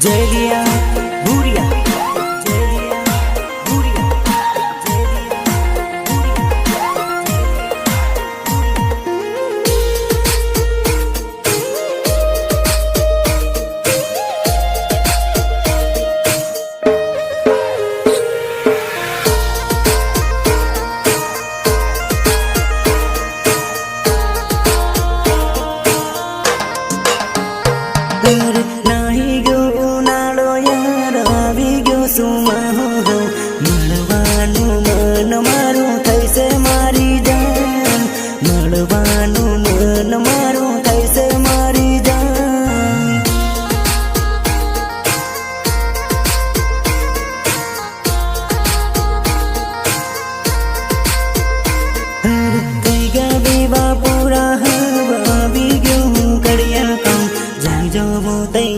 जेलिया भूरिया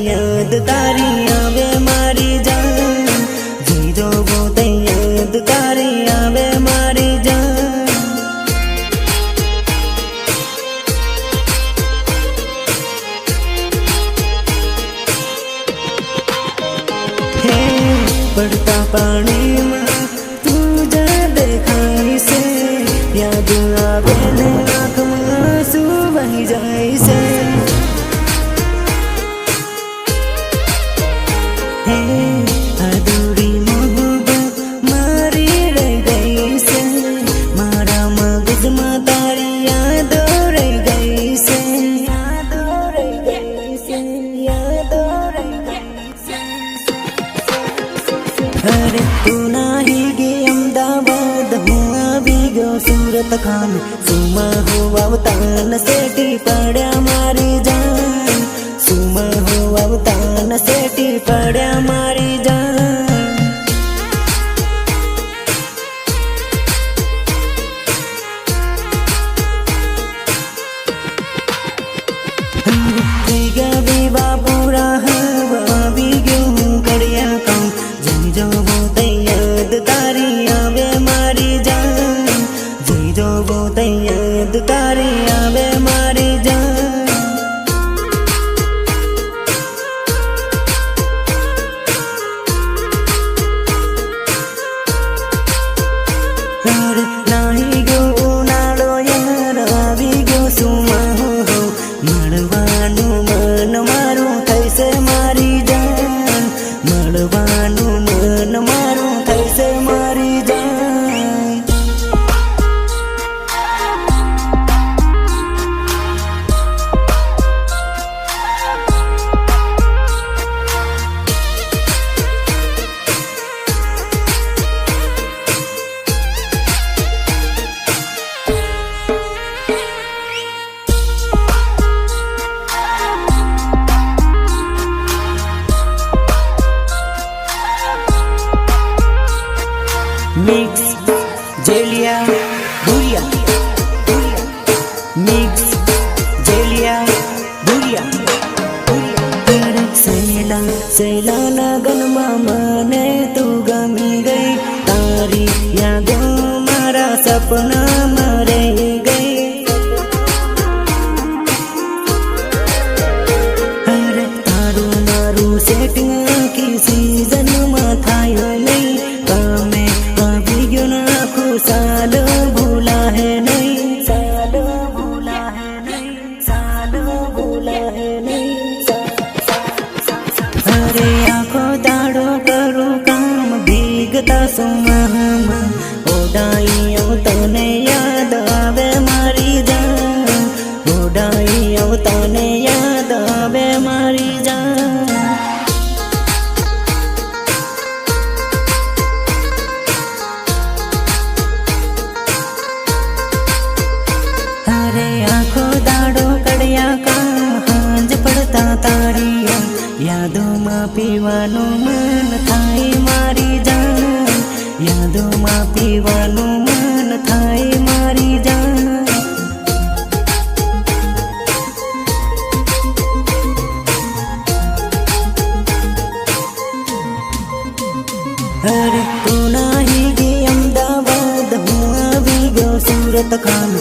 याद तारी आवे मारी जान जी जो वो याद तारी आवे मारी जान हे पड़ता पानी में तुझे देखाई से याद आवे ने आँख में आंसू बह जाए से अधूरी मोहब्बत मारी रह गई से मारा मगज में तारी याद रह गई से अरे तू नाही गे अहमदाबाद हुआ भी गो सूरत खान सुमा हुआ अवतान सेठी पड़ा मारी जान सुमा हुआ अवतान सेठी पड़ा मारी जान विवाह पूरा हवा भी क्यों करिया कहूँ जी जो वो याद तारी आवे मारी जान जी जो वो याद तारी आवे मारी जान नाही गो नाड़ो यार आवी गो सुमा हो મળવાનું મન મારું થઈશે મારી જાન મળવાનું મન મારું થઈશે મારી જાન मिक्स जेलिया भूरिया मिक्स जेलिया भूरिया सैला सैला लगन मामने तू गमी गई तारी यादों मारा सपना मरे गई अरे तारू मारू सेटिंग की सीजन में थायो नहीं कामे साल भूला है नहीं साल भूला है नहीं साल भूला है नहीं अरे आँखों दाड़ो करो काम भीगता सुमहम ओडाई तने याद आवे मारी जान ओडाई तने याद आवे मारी जान आँखों दाड़ो कड़िया काम हांज पड़ता तारिया यादों में पीवानो मन थाई मारी जान यादों में पीवानो मन थाई मारी जान अरे तू नाही गे अहमदाबाद हुआ भी गो सूरत खान